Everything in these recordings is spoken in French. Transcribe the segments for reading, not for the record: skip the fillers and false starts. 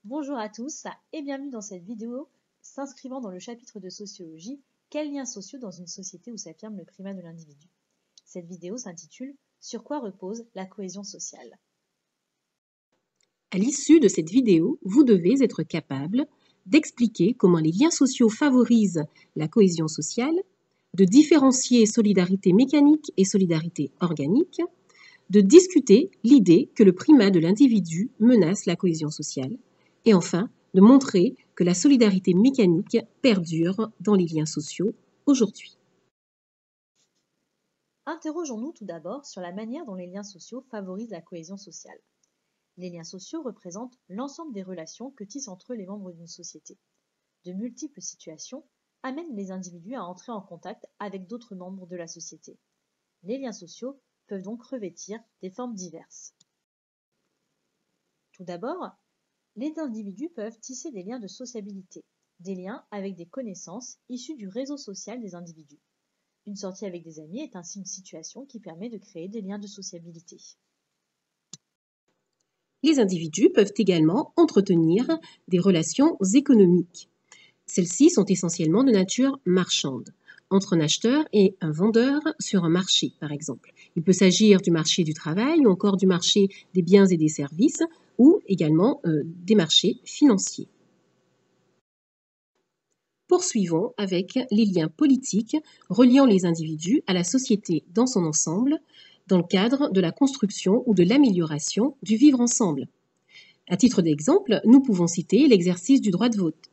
Bonjour à tous et bienvenue dans cette vidéo s'inscrivant dans le chapitre de sociologie « Quels liens sociaux dans une société où s'affirme le primat de l'individu ?» Cette vidéo s'intitule « Sur quoi repose la cohésion sociale ?» À l'issue de cette vidéo, vous devez être capable d'expliquer comment les liens sociaux favorisent la cohésion sociale, de différencier solidarité mécanique et solidarité organique, de discuter l'idée que le primat de l'individu menace la cohésion sociale, et enfin, de montrer que la solidarité mécanique perdure dans les liens sociaux aujourd'hui. Interrogeons-nous tout d'abord sur la manière dont les liens sociaux favorisent la cohésion sociale. Les liens sociaux représentent l'ensemble des relations que tissent entre eux les membres d'une société. De multiples situations amènent les individus à entrer en contact avec d'autres membres de la société. Les liens sociaux peuvent donc revêtir des formes diverses. Tout d'abord, les individus peuvent tisser des liens de sociabilité, des liens avec des connaissances issues du réseau social des individus. Une sortie avec des amis est ainsi une situation qui permet de créer des liens de sociabilité. Les individus peuvent également entretenir des relations économiques. Celles-ci sont essentiellement de nature marchande, entre un acheteur et un vendeur sur un marché, par exemple. Il peut s'agir du marché du travail ou encore du marché des biens et des services, ou également des marchés financiers. Poursuivons avec les liens politiques reliant les individus à la société dans son ensemble, dans le cadre de la construction ou de l'amélioration du vivre ensemble. À titre d'exemple, nous pouvons citer l'exercice du droit de vote,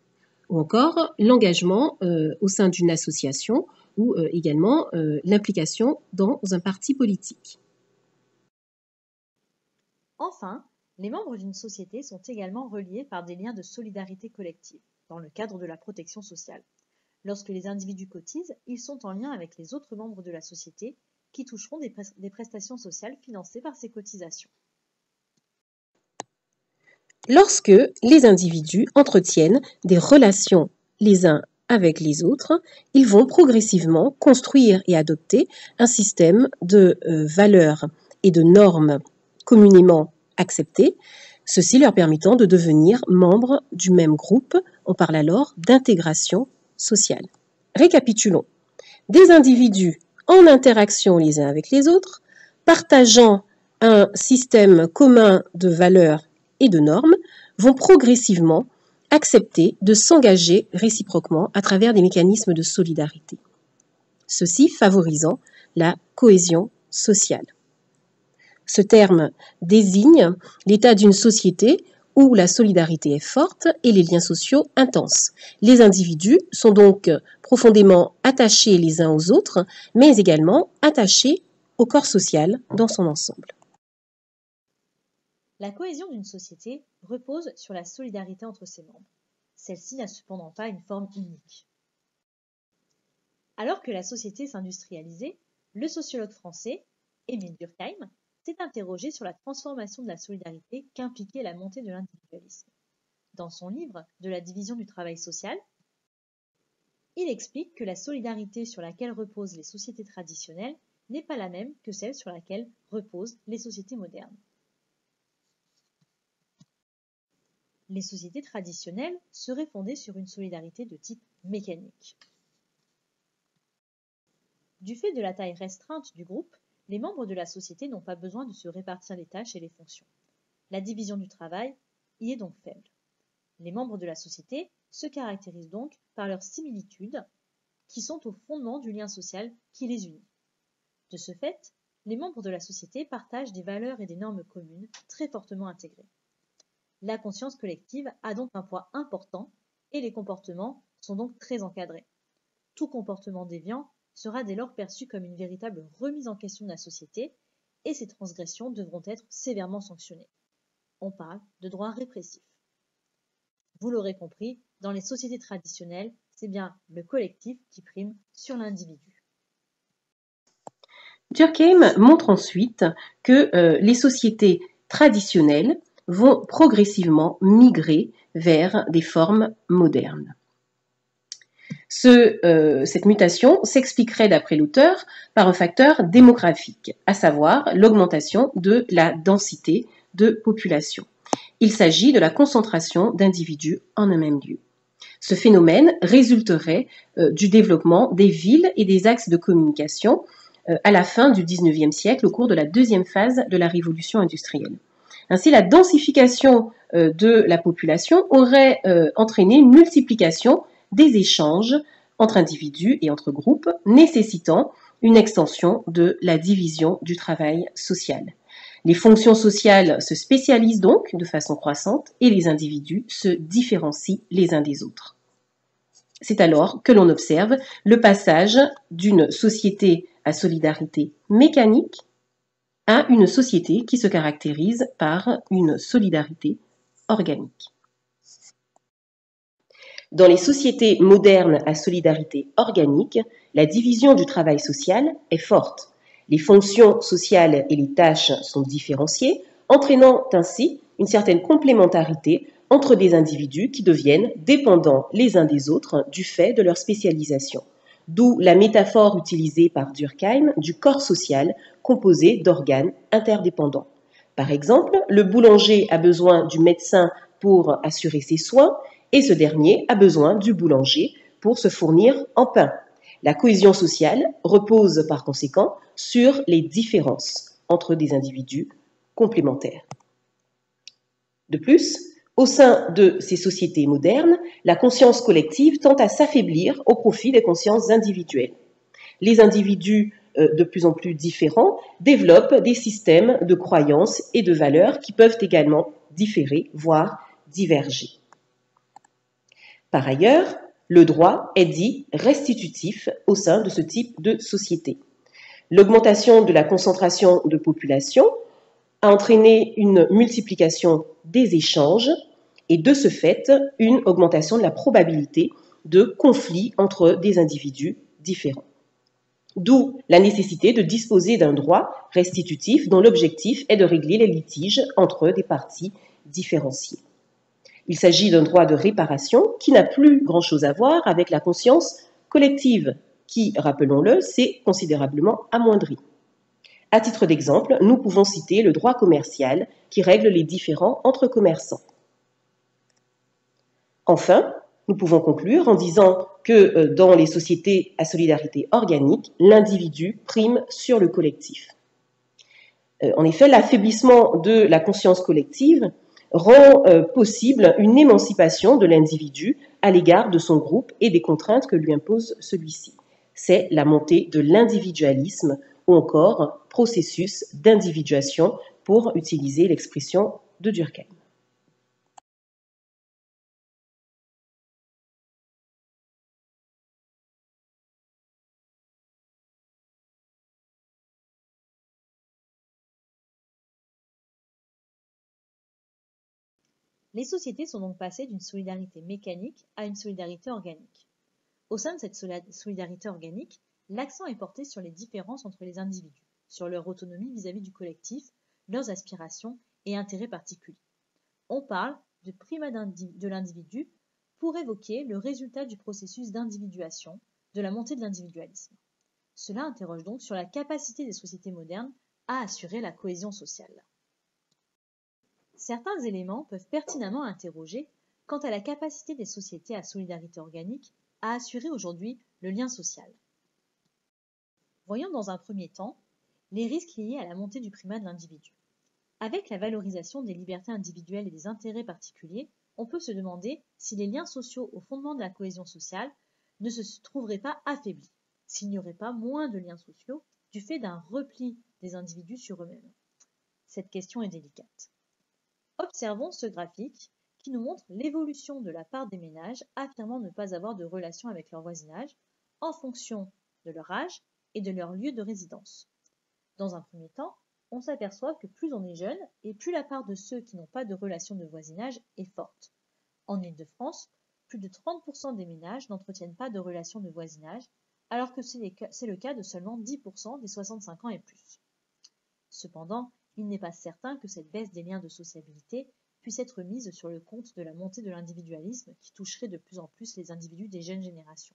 ou encore l'engagement au sein d'une association ou également l'implication dans un parti politique. Enfin, les membres d'une société sont également reliés par des liens de solidarité collective, dans le cadre de la protection sociale. Lorsque les individus cotisent, ils sont en lien avec les autres membres de la société qui toucheront des prestations sociales financées par ces cotisations. Lorsque les individus entretiennent des relations les uns avec les autres, ils vont progressivement construire et adopter un système de valeurs et de normes communément acceptées, ceci leur permettant de devenir membres du même groupe. On parle alors d'intégration sociale. Récapitulons. Des individus en interaction les uns avec les autres, partageant un système commun de valeurs et de normes, vont progressivement accepter de s'engager réciproquement à travers des mécanismes de solidarité, ceci favorisant la cohésion sociale. Ce terme désigne l'état d'une société où la solidarité est forte et les liens sociaux intenses. Les individus sont donc profondément attachés les uns aux autres, mais également attachés au corps social dans son ensemble. La cohésion d'une société repose sur la solidarité entre ses membres. Celle-ci n'a cependant pas une forme unique. Alors que la société s'industrialisait, le sociologue français, Émile Durkheim, s'est interrogé sur la transformation de la solidarité qu'impliquait la montée de l'individualisme. Dans son livre « De la division du travail social », il explique que la solidarité sur laquelle reposent les sociétés traditionnelles n'est pas la même que celle sur laquelle reposent les sociétés modernes. Les sociétés traditionnelles seraient fondées sur une solidarité de type mécanique. Du fait de la taille restreinte du groupe, les membres de la société n'ont pas besoin de se répartir les tâches et les fonctions. La division du travail y est donc faible. Les membres de la société se caractérisent donc par leurs similitudes qui sont au fondement du lien social qui les unit. De ce fait, les membres de la société partagent des valeurs et des normes communes très fortement intégrées. La conscience collective a donc un poids important et les comportements sont donc très encadrés. Tout comportement déviant sera dès lors perçu comme une véritable remise en question de la société et ces transgressions devront être sévèrement sanctionnées. On parle de droit répressif. Vous l'aurez compris, dans les sociétés traditionnelles, c'est bien le collectif qui prime sur l'individu. Durkheim montre ensuite que les sociétés traditionnelles vont progressivement migrer vers des formes modernes. Cette mutation s'expliquerait, d'après l'auteur, par un facteur démographique, à savoir l'augmentation de la densité de population. il s'agit de la concentration d'individus en un même lieu. Ce phénomène résulterait du développement des villes et des axes de communication à la fin du XIXe siècle, au cours de la deuxième phase de la révolution industrielle. Ainsi, la densification de la population aurait entraîné une multiplication des échanges entre individus et entre groupes, nécessitant une extension de la division du travail social. Les fonctions sociales se spécialisent donc de façon croissante et les individus se différencient les uns des autres. C'est alors que l'on observe le passage d'une société à solidarité mécanique à une société qui se caractérise par une solidarité organique. Dans les sociétés modernes à solidarité organique, la division du travail social est forte. Les fonctions sociales et les tâches sont différenciées, entraînant ainsi une certaine complémentarité entre des individus qui deviennent dépendants les uns des autres du fait de leur spécialisation. D'où la métaphore utilisée par Durkheim du corps social composé d'organes interdépendants. Par exemple, le boulanger a besoin du médecin pour assurer ses soins et ce dernier a besoin du boulanger pour se fournir en pain. La cohésion sociale repose par conséquent sur les différences entre des individus complémentaires. De plus, au sein de ces sociétés modernes, la conscience collective tend à s'affaiblir au profit des consciences individuelles. Les individus de plus en plus différents développent des systèmes de croyances et de valeurs qui peuvent également différer, voire diverger. Par ailleurs, le droit est dit restitutif au sein de ce type de société. L'augmentation de la concentration de population a entraîné une multiplication des échanges et de ce fait une augmentation de la probabilité de conflits entre des individus différents. D'où la nécessité de disposer d'un droit restitutif dont l'objectif est de régler les litiges entre des parties différenciées. Il s'agit d'un droit de réparation qui n'a plus grand-chose à voir avec la conscience collective qui, rappelons-le, s'est considérablement amoindrie. À titre d'exemple, nous pouvons citer le droit commercial qui règle les différends entre commerçants. Enfin, nous pouvons conclure en disant que dans les sociétés à solidarité organique, l'individu prime sur le collectif. En effet, l'affaiblissement de la conscience collective rend possible une émancipation de l'individu à l'égard de son groupe et des contraintes que lui impose celui-ci. C'est la montée de l'individualisme ou encore processus d'individuation pour utiliser l'expression de Durkheim. Les sociétés sont donc passées d'une solidarité mécanique à une solidarité organique. Au sein de cette solidarité organique, l'accent est porté sur les différences entre les individus, sur leur autonomie vis-à-vis du collectif, leurs aspirations et intérêts particuliers. On parle de primat de l'individu pour évoquer le résultat du processus d'individuation, de la montée de l'individualisme. Cela interroge donc sur la capacité des sociétés modernes à assurer la cohésion sociale. Certains éléments peuvent pertinemment interroger quant à la capacité des sociétés à solidarité organique à assurer aujourd'hui le lien social. Voyons dans un premier temps les risques liés à la montée du primat de l'individu. Avec la valorisation des libertés individuelles et des intérêts particuliers, on peut se demander si les liens sociaux au fondement de la cohésion sociale ne se trouveraient pas affaiblis, s'il n'y aurait pas moins de liens sociaux du fait d'un repli des individus sur eux-mêmes. Cette question est délicate. Observons ce graphique qui nous montre l'évolution de la part des ménages affirmant ne pas avoir de relation avec leur voisinage en fonction de leur âge et de leur lieu de résidence. Dans un premier temps, on s'aperçoit que plus on est jeune et plus la part de ceux qui n'ont pas de relation de voisinage est forte. En Île-de-France, plus de 30% des ménages n'entretiennent pas de relation de voisinage, alors que c'est le cas de seulement 10% des 65 ans et plus. Cependant, il n'est pas certain que cette baisse des liens de sociabilité puisse être mise sur le compte de la montée de l'individualisme qui toucherait de plus en plus les individus des jeunes générations.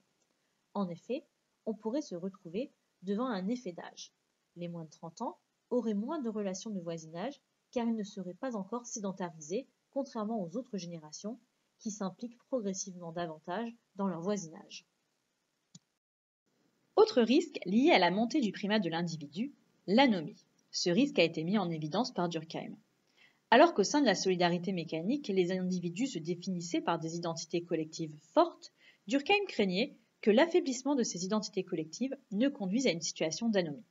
En effet, on pourrait se retrouver devant un effet d'âge. Les moins de 30 ans auraient moins de relations de voisinage car ils ne seraient pas encore sédentarisés, contrairement aux autres générations qui s'impliquent progressivement davantage dans leur voisinage. Autre risque lié à la montée du primat de l'individu, l'anomie. Ce risque a été mis en évidence par Durkheim. Alors qu'au sein de la solidarité mécanique, les individus se définissaient par des identités collectives fortes, Durkheim craignait que l'affaiblissement de ces identités collectives ne conduise à une situation d'anomie,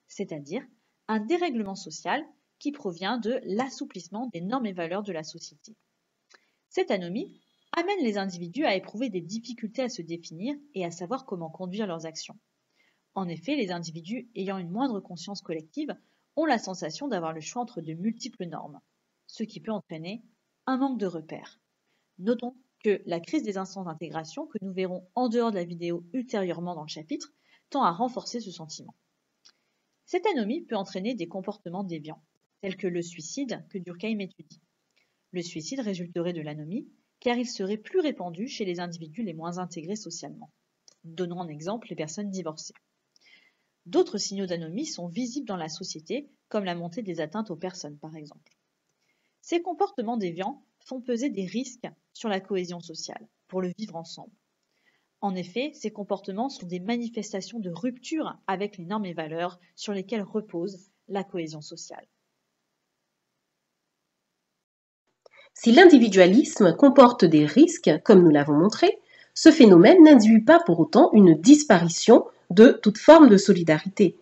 c'est-à-dire un dérèglement social qui provient de l'assouplissement des normes et valeurs de la société. Cette anomie amène les individus à éprouver des difficultés à se définir et à savoir comment conduire leurs actions. En effet, les individus ayant une moindre conscience collective ont la sensation d'avoir le choix entre de multiples normes, ce qui peut entraîner un manque de repères. Notons que la crise des instances d'intégration, que nous verrons en dehors de la vidéo ultérieurement dans le chapitre, tend à renforcer ce sentiment. Cette anomie peut entraîner des comportements déviants, tels que le suicide que Durkheim étudie. Le suicide résulterait de l'anomie, car il serait plus répandu chez les individus les moins intégrés socialement. Donnons en exemple les personnes divorcées. D'autres signaux d'anomie sont visibles dans la société, comme la montée des atteintes aux personnes par exemple. Ces comportements déviants font peser des risques sur la cohésion sociale, pour le vivre ensemble. En effet, ces comportements sont des manifestations de rupture avec les normes et valeurs sur lesquelles repose la cohésion sociale. Si l'individualisme comporte des risques, comme nous l'avons montré, ce phénomène n'induit pas pour autant une disparition de toute forme de solidarité.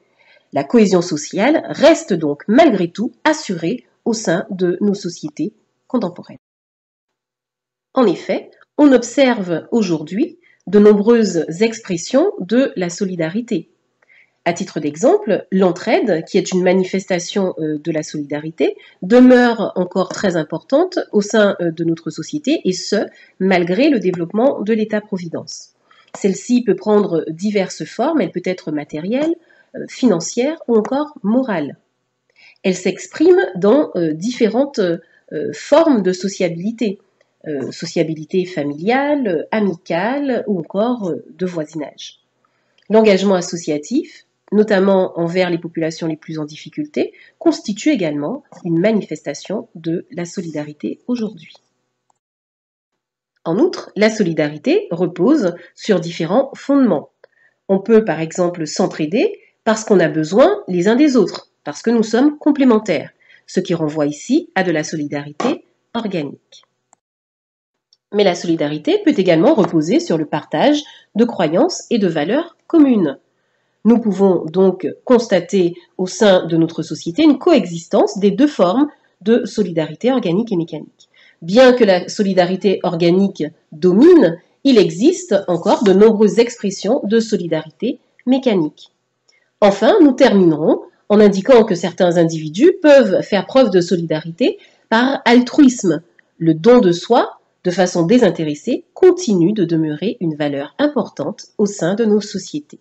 La cohésion sociale reste donc malgré tout assurée au sein de nos sociétés contemporaines. En effet, on observe aujourd'hui de nombreuses expressions de la solidarité. À titre d'exemple, l'entraide, qui est une manifestation de la solidarité, demeure encore très importante au sein de notre société, et ce, malgré le développement de l'État-providence. Celle-ci peut prendre diverses formes, elle peut être matérielle, financière ou encore morale. Elle s'exprime dans différentes formes de sociabilité, sociabilité familiale, amicale ou encore de voisinage. L'engagement associatif, notamment envers les populations les plus en difficulté, constitue également une manifestation de la solidarité aujourd'hui. En outre, la solidarité repose sur différents fondements. On peut par exemple s'entraider parce qu'on a besoin les uns des autres, parce que nous sommes complémentaires, ce qui renvoie ici à de la solidarité organique. Mais la solidarité peut également reposer sur le partage de croyances et de valeurs communes. Nous pouvons donc constater au sein de notre société une coexistence des deux formes de solidarité organique et mécanique. Bien que la solidarité organique domine, il existe encore de nombreuses expressions de solidarité mécanique. Enfin, nous terminerons en indiquant que certains individus peuvent faire preuve de solidarité par altruisme. Le don de soi, de façon désintéressée, continue de demeurer une valeur importante au sein de nos sociétés.